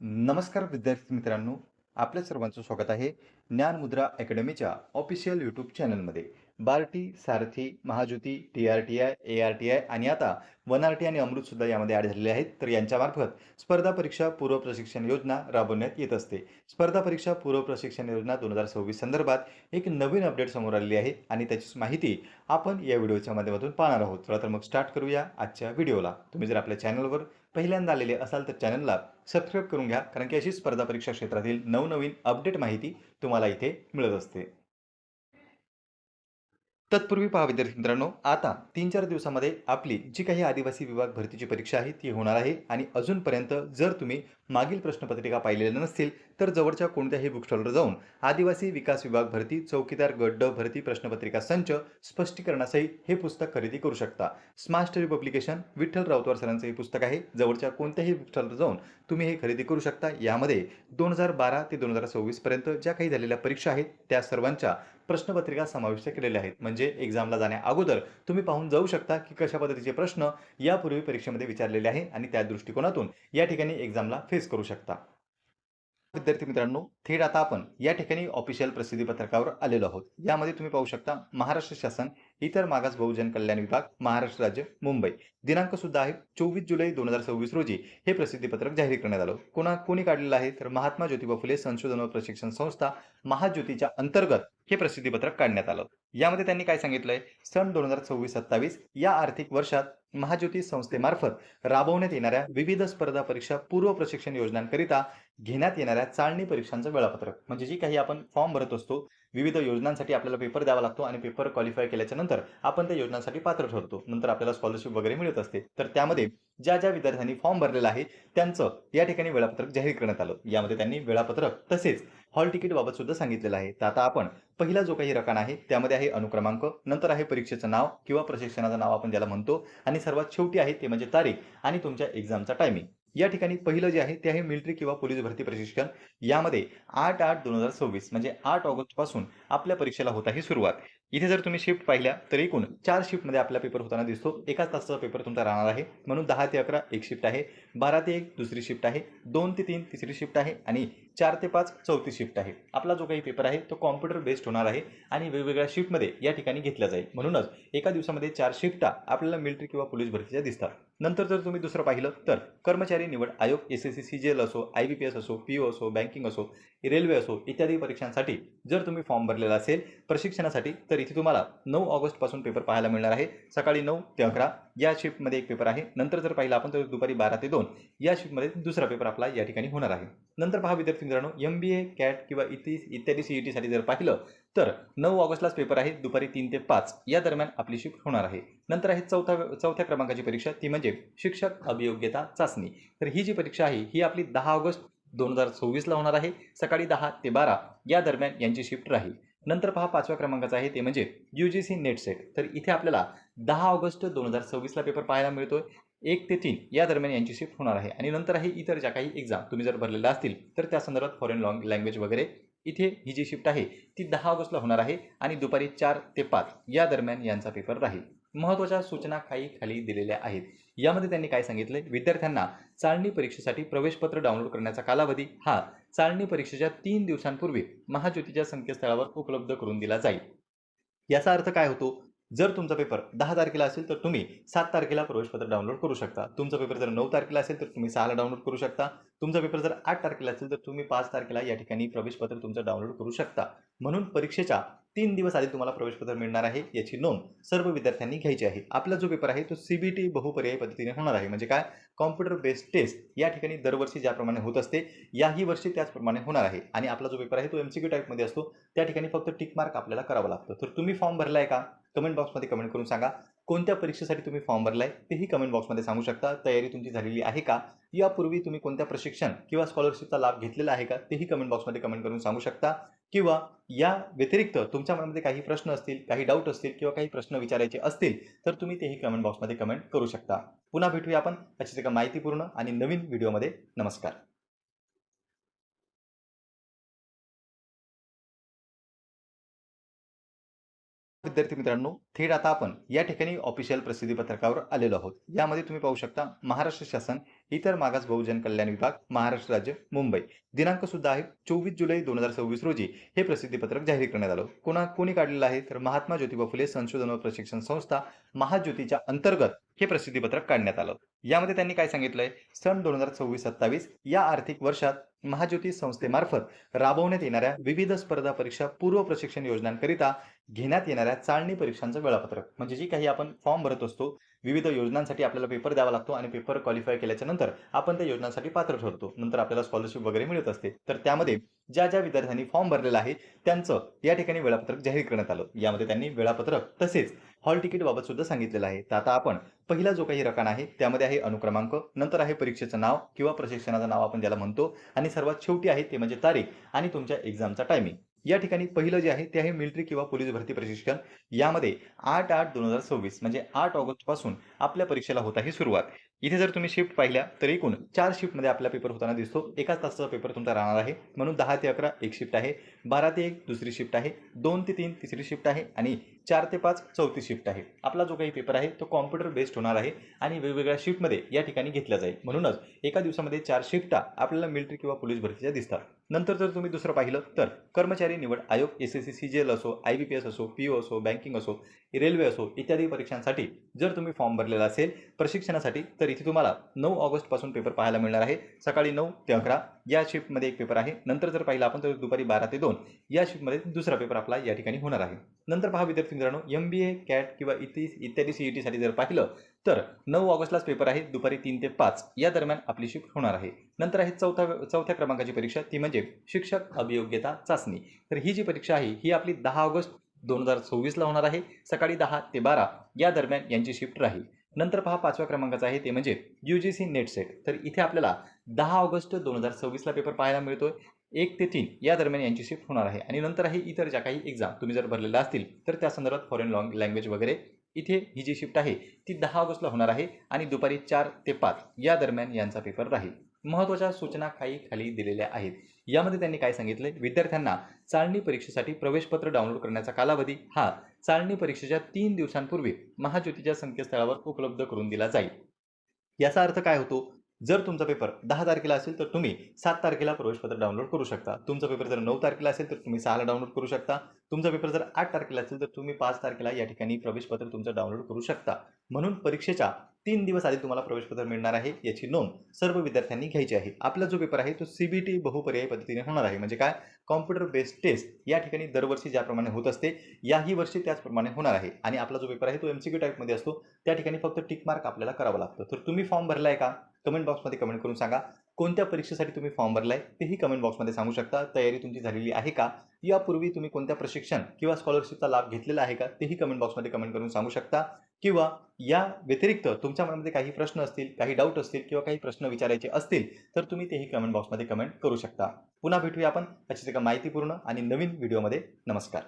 नमस्कार विद्यार्थी मित्रांनो, आपल्या सर्वांचं स्वागत आहे ज्ञान मुद्रा अकॅडमीच्या ऑफिशियल यूट्यूब चॅनलमध्ये. बार्टी, सारथी, महाज्योती, TRTI, ARTI आणि आता वनआरटी आणि अमृतसुद्धा यामध्ये ॲड झालेले आहेत. तर यांच्यामार्फत स्पर्धा परीक्षा पूर्व प्रशिक्षण योजना राबवण्यात येत असते. स्पर्धा परीक्षा पूर्व प्रशिक्षण योजना 2026 संदर्भात एक नवीन अपडेट समोर आलेली आहे आणि त्याची माहिती आपण या व्हिडिओच्या माध्यमातून पाहणार आहोत. चला तर मग स्टार्ट करूया आजच्या व्हिडिओला. तुम्ही जर आपल्या चॅनलवर पहिल्यांदा आलेले असाल तर चॅनलला सबस्क्राईब करून घ्या, कारण की अशी स्पर्धा परीक्षा क्षेत्रातील नवनवीन अपडेट माहिती तुम्हाला इथे मिळत असते. तत्पूर्वी पहा विद्यार्थी मित्रांनो, आता 3-4 दिवसामध्ये आपली जी काही आदिवासी विभाग भरतीची परीक्षा आहे ती होणार आहे आणि अजूनपर्यंत जर तुम्ही मागील प्रश्नपत्रिका पाहिलेल्या नसतील तर जवळच्या कोणत्याही बुक स्टॉलवर जाऊन आदिवासी विकास विभाग भरती चौकीदार गट ड भरती प्रश्नपत्रिका संच स्पष्टीकरणासहित हे पुस्तक खरेदी करू शकता. Smart study publication Vitthal Rautwar सरांचं हे पुस्तक आहे. जवळच्या कोणत्याही बुक स्टॉलवर जाऊन तुम्ही हे खरेदी करू शकता. यामध्ये 2012 ते 2026 पर्यंत ज्या काही झालेल्या परीक्षा आहेत त्या सर्वांच्या प्रश्नपत्रिका समाविष्ट केलेल्या आहेत. म्हणजे एक्झामला जाण्या अगोदर तुम्ही पाहून जाऊ शकता की कशा पद्धतीचे प्रश्न यापूर्वी परीक्षेमध्ये विचारलेले आहे आणि त्या दृष्टिकोनातून या ठिकाणी एक्झामला फेस करू शकता. विद्यार्थी मित्रांनो, थेट आता आपण या ठिकाणी ऑफिशियल प्रसिद्धी पत्रकावर आलेलो आहोत. यामध्ये तुम्ही पाहू शकता महाराष्ट्र शासन इतर मागास बहुजन कल्याण विभाग महाराष्ट्र राज्य मुंबई दिनांक सुद्धा आहे 24 जुलै 2026 रोजी हे प्रसिद्धी पत्रक जाहीर करण्यात आलं. कोणी काढलेलं आहे तर महात्मा ज्योतिबा फुले संशोधन व प्रशिक्षण संस्था महाज्योतीच्या अंतर्गत हे प्रसिद्धी पत्रक काढण्यात आलं. यामध्ये त्यांनी काय सांगितलंय, सन 2026-27 या आर्थिक वर्षात महाज्योती संस्थेमार्फत राबवण्यात येणाऱ्या विविध स्पर्धा परीक्षा पूर्व प्रशिक्षण योजनांकरिता घेण्यात येणाऱ्या चाळणी परीक्षांचं वेळापत्रक. म्हणजे जी काही आपण फॉर्म भरत असतो, विविध योजनांसाठी आपल्याला पेपर द्यावा लागतो आणि पेपर क्वालिफाय केल्याच्या नंतर आपण त्या योजनांसाठी पात्र ठरतो. नंतर आपल्याला स्कॉलरशिप वगैरे मिळत असते. तर त्यामध्ये ज्या विद्यार्थ्यांनी फॉर्म भरलेला आहे त्यांचं या ठिकाणी वेळापत्रक जाहीर करण्यात आलं. यामध्ये त्यांनी वेळापत्रक तसेच हॉल तिकीट बाबत सुद्धा सांगितलेलं आहे. तर आता आपण पहिला जो काही रकाना आहे त्यामध्ये आहे अनुक्रमांक, नंतर आहे परीक्षेचं नाव किंवा प्रशिक्षणाचं नाव आपण ज्याला म्हणतो आणि सर्वात शेवटी आहे ते म्हणजे तारीख आणि तुमच्या एक्झामचा टायमिंग. या ठिकाणी पहिलं जे आहे ते आहे मिलिटरी किंवा पोलीस भरती प्रशिक्षण. यामध्ये 8/8/2026 म्हणजे 8 ऑगस्ट पासून आपल्या परीक्षेला होत आहे सुरुवात. इथे जर तुम्ही शिफ्ट पाहिल्या तर एकूण 4 शिफ्टमध्ये आपला पेपर होताना दिसतो. एका तासाचा पेपर तुमचा राहणार आहे, म्हणून 10 ते 11 एक शिफ्ट आहे, 12 ते 1 दुसरी शिफ्ट आहे, 2 ते 3 तिसरी शिफ्ट आहे आणि 4 ते 5 चौथी शिफ्ट आहे. आपला जो काही पेपर आहे तो कॉम्प्युटर बेस्ड होणार आहे आणि वेगवेगळ्या शिफ्टमध्ये या ठिकाणी घेतला जाईल. म्हणूनच एका दिवसामध्ये 4 शिफ्टा आपल्याला मिलिटरी किंवा पोलीस भरतीच्या दिसतात. नंतर जर तुम्ही दुसरं पाहिलं तर कर्मचारी निवड आयोग, SSC CGL असो, IBPS असो, PO असो, बँकिंग असो, रेल्वे असो इत्यादी परीक्षांसाठी जर तुम्ही फॉर्म भरलेला असेल प्रशिक्षणासाठी तर इथे तुम्हाला 9 ऑगस्ट पासून पेपर पाहायला मिळणार आहे. सकाळी 9 ते 11 या शिफ्टमध्ये एक पेपर आहे. नंतर जर पाहिलं आपण तर दुपारी 12 ते 2 या शिफ्टमध्ये दुसरा पेपर आपला या ठिकाणी होणार आहे. नंतर पहा विद्यार्थी मित्रांनो, MBA, CAT किंवा इत्यादी CET साठी जर पाहिलं तर 9 ऑगस्टलाच पेपर आहे. दुपारी 3 ते 5 या दरम्यान आपली शिफ्ट होणार आहे. नंतर आहे चौथ्या क्रमांकाची परीक्षा, ती म्हणजे शिक्षक अभियोग्यता चाचणी. तर ही जी परीक्षा आहे ही आपली 10 ऑगस्ट 2026ला होणार आहे. सकाळी 10 ते 12 या दरम्यान यांची शिफ्ट राहील. नंतर पहा 5व्या क्रमांकाचा आहे ते म्हणजे UGC नेट सेट. तर इथे आपल्याला 10 ऑगस्ट 2026ला पेपर पाहायला मिळतोय. 1 ते 3 या दरम्यान यांची शिफ्ट होणार आहे आणि नंतर आहे इतर ज्या काही एक्झाम तुम्ही जर भरलेल्या असतील तर त्या संदर्भात फॉरेन लँग्वेज वगैरे इथे ही जी शिफ्ट आहे ती 10 ऑगस्टला होणार आहे आणि दुपारी 4 ते 5 या दरम्यान यांचा पेपर राहील. महत्त्वाच्या सूचना काही खाली दिलेल्या आहेत. यामध्ये त्यांनी काय सांगितले, विद्यार्थ्यांना चाळणी परीक्षेसाठी प्रवेशपत्र डाउनलोड करण्याचा कालावधी हा चाळणी परीक्षेच्या 3 दिवसांपूर्वी महाज्योतीच्या संकेतस्थळावर उपलब्ध करून दिला जाईल. याचा अर्थ काय होतो, जर तुमचा पेपर 10 तारखेला असेल तर तुम्ही 7 तारखेला प्रवेशपत्र डाउनलोड करू शकता. तुमचा पेपर जर 9 तारखेला असेल तर तुम्ही 6ला डाउनलोड करू शकता. तुमचा पेपर जर 8 तारखेला असेल तर तुम्ही 5 तारखेला या ठिकाणी प्रवेशपत्र तुमचं डाउनलोड करू शकता. म्हणून परीक्षेच्या 3 दिवस आधी तुम्हाला प्रवेशपत्र मिळणार आहे याची नोंद सर्व विद्यार्थ्यांनी घ्यायची आहे. आपला जो पेपर आहे तो CBT बहुपर्यायी पद्धतीने होणार आहे. म्हणजे काय, कॉम्प्युटर बेस्ड टेस्ट या ठिकाणी दरवर्षी ज्याप्रमाणे होत असते याही वर्षी त्याचप्रमाणे होणार आहे आणि आपला जो पेपर आहे तो MCQ टाईपमध्ये असतो. त्या ठिकाणी फक्त टिक मार्क आपल्याला करावं लागतं. तर तुम्ही फॉर्म भरलाय का? कमेंट बॉक्समध्ये कमेंट करून सांगा. कोणत्या परीक्षेसाठी तुम्ही फॉर्म भरलाय तेही कमेंट बॉक्समध्ये सांगू शकता. तयारी तुमची झालेली आहे का? यापूर्वी तुम्ही कोणत्या प्रशिक्षण किंवा स्कॉलरशिपचा लाभ घेतलेला आहे का? तेही कमेंट बॉक्समध्ये कमेंट करून सांगू शकता. किंवा या व्यतिरिक्त तुमच्या मनामध्ये काही प्रश्न असतील, काही डाऊट असतील किंवा काही प्रश्न विचारायचे असतील तर तुम्ही तेही कमेंट बॉक्समध्ये कमेंट करू शकता. पुन्हा भेटूया आपण अशीच एका माहितीपूर्ण आणि नवीन व्हिडिओमध्ये. नमस्कार. विद्यार्थी मित्रांनो, थेट आता आपण या ठिकाणी ऑफिशियल प्रसिद्धी पत्रकावर आलेलो आहोत. यामध्ये तुम्ही पाहू शकता महाराष्ट्र शासन इतर मागास बहुजन कल्याण विभाग महाराष्ट्र राज्य मुंबई दिनांक सुद्धा आहे 24 जुलै 2026 रोजी हे प्रसिद्धी पत्रक जाहीर करण्यात आलं. कोणी काढलेलं आहे तर महात्मा ज्योतिबा फुले संशोधन व प्रशिक्षण संस्था महाज्योतीच्या अंतर्गत हे प्रसिद्धी पत्रक काढण्यात आलं. यामध्ये त्यांनी काय सांगितलंय, सन 2026-27 या आर्थिक वर्षात महाज्योती संस्थेमार्फत राबवण्यात येणाऱ्या विविध स्पर्धा परीक्षा पूर्व प्रशिक्षण योजनांकरिता घेण्यात येणाऱ्या चाळणी परीक्षांचं वेळापत्रक. म्हणजे जी काही आपण फॉर्म भरत असतो, विविध योजनांसाठी आपल्याला पेपर द्यावा लागतो आणि पेपर क्वालिफाय केल्याच्या नंतर आपण त्या योजनांसाठी पात्र ठरतो. नंतर आपल्याला स्कॉलरशिप वगैरे मिळत असते. तर त्यामध्ये ज्या विद्यार्थ्यांनी फॉर्म भरलेला आहे त्यांचं या ठिकाणी वेळापत्रक जाहीर करण्यात आलं. यामध्ये त्यांनी वेळापत्रक तसेच हॉल तिकीट बाबत सुद्धा सांगितलेलं आहे. तर आता आपण पहिला जो काही रकाना आहे त्यामध्ये आहे अनुक्रमांक, नंतर आहे परीक्षेचं नाव किंवा प्रशिक्षणाचं नाव आपण ज्याला म्हणतो, आणि सर्वात शेवटी आहे ते म्हणजे तारीख आणि तुमच्या एक्झामचा टायमिंग. या ठिकाणी पहिलं जे आहे ते आहे मिलिटरी किंवा पोलीस भरती प्रशिक्षण. यामध्ये 8/8/2026 म्हणजे 8 ऑगस्ट पासून आपल्या परीक्षेला होत आहे सुरुवात. इथे जर तुम्ही शिफ्ट पाहिल्या तर एकूण 4 शिफ्टमध्ये आपला पेपर होताना दिसतो. एकाच तासाचा पेपर तुमचा राहणार आहे, म्हणून 10 ते 11 एक शिफ्ट आहे, 12 ते 1 दुसरी शिफ्ट आहे, 2 ते 3 तिसरी शिफ्ट आहे आणि 4 ते 5 चौथी शिफ्ट आहे. आपला जो काही पेपर आहे तो कॉम्प्युटर बेस्ड होणार आहे आणि वेगवेगळ्या शिफ्टमध्ये या ठिकाणी घेतला जाईल. म्हणूनच एका दिवसामध्ये 4 शिफ्टा आपल्याला मिलिटरी किंवा पोलीस भरतीच्या दिसतात. नंतर जर तुम्ही दुसरं पाहिलं तर कर्मचारी निवड आयोग, SSC CGL असो, IBPS असो, PO असो, बँकिंग असो, रेल्वे असो इत्यादी परीक्षांसाठी जर तुम्ही फॉर्म भरलेला असेल प्रशिक्षणासाठी, तर इथे तुम्हाला 9 ऑगस्ट पासून पेपर पाहायला मिळणार आहे. सकाळी 9 ते 11 या शिफ्टमध्ये एक पेपर आहे. नंतर जर पाहिलं आपण तर दुपारी 12 ते 2 या शिफ्टमध्ये दुसरा पेपर आपला या ठिकाणी होणार आहे. नंतर पहा विद्यार्थी मित्रांनो, MBA, CAT किंवा इत्यादी CET साठी जर पाहिलं तर 9 ऑगस्टलाच पेपर आहे. दुपारी 3 ते 5 या दरम्यान आपली शिफ्ट होणार आहे. नंतर आहे चौथ्या क्रमांकाची परीक्षा, ती म्हणजे शिक्षक अभियोग्यता चाचणी. तर ही जी परीक्षा आहे ही आपली 10 ऑगस्ट 2026ला होणार आहे. सकाळी 10 ते 12 या दरम्यान यांची शिफ्ट राहील. नंतर पहा 5व्या क्रमांकाचा आहे ते म्हणजे UGC नेट सेट. तर इथे आपल्याला 10 ऑगस्ट 2026ला पेपर पाहायला मिळतोय. 1 ते 3 या दरम्यान यांची शिफ्ट होणार आहे. आणि नंतर आहे इतर ज्या काही एक्झाम तुम्ही जर भरलेल्या असतील तर त्या संदर्भात फॉरेन लँग्वेज वगैरे, इथे ही जी शिफ्ट आहे ती 10 ऑगस्टला होणार आहे आणि दुपारी 4 ते 5 या दरम्यान यांचा पेपर राहील. महत्त्वाच्या सूचना काही खाली दिलेल्या आहेत. यामध्ये त्यांनी काय सांगितले, विद्यार्थ्यांना चाळणी परीक्षेसाठी प्रवेशपत्र डाउनलोड करण्याचा कालावधी हा चाळणी परीक्षेच्या 3 दिवसांपूर्वी महाज्योतीच्या संकेतस्थळावर उपलब्ध करून दिला जाईल. याचा अर्थ काय होतो, जर तुमचा पेपर 10 तारखेला असेल तर तुम्ही 7 तारखेला प्रवेशपत्र डाउनलोड करू शकता. तुमचा पेपर जर 9 तारखेला असेल तर तुम्ही 6ला डाउनलोड करू शकता. तुमचा पेपर जर 8 तारखेला असेल तर तुम्ही 5 तारखेला या ठिकाणी प्रवेशपत्र तुमचं डाउनलोड करू शकता. म्हणून परीक्षेच्या 3 दिवस आधी तुम्हाला प्रवेशपत्र मिळणार आहे, याची नोंद सर्व विद्यार्थ्यांनी घ्यायची आहे. आपला जो पेपर आहे तो CBT बहुपर्यायी पद्धतीने होणार आहे. म्हणजे काय, कॉम्प्युटर बेस्ड टेस्ट या ठिकाणी दरवर्षी ज्याप्रमाणे होत असते याही वर्षी त्याचप्रमाणे होणार आहे. आणि आपला जो पेपर आहे तो MCQ टाईपमध्ये असतो. त्या ठिकाणी फक्त टिक मार्क आपल्याला करावं लागतं. तर तुम्ही फॉर्म भरला आहे का, कमेंट बॉक्समध्ये कमेंट करून सांगा. कोणत्या परीक्षेसाठी तुम्ही फॉर्म भरलाय तेही कमेंट बॉक्समध्ये सांगू शकता. तयारी तुमची झालेली आहे का, यापूर्वी तुम्ही कोणत्या प्रशिक्षण किंवा स्कॉलरशिपचा लाभ घेतलेला आहे का, तेही कमेंट बॉक्समध्ये कमेंट करून सांगू शकता. किंवा या व्यतिरिक्त तुमच्या मनामध्ये काही प्रश्न असतील, काही डाऊट असतील किंवा काही प्रश्न विचारायचे असतील तर तुम्ही तेही कमेंट बॉक्समध्ये कमेंट करू शकता. पुन्हा भेटूया आपण अशीच एका माहितीपूर्ण आणि नवीन व्हिडिओमध्ये. नमस्कार.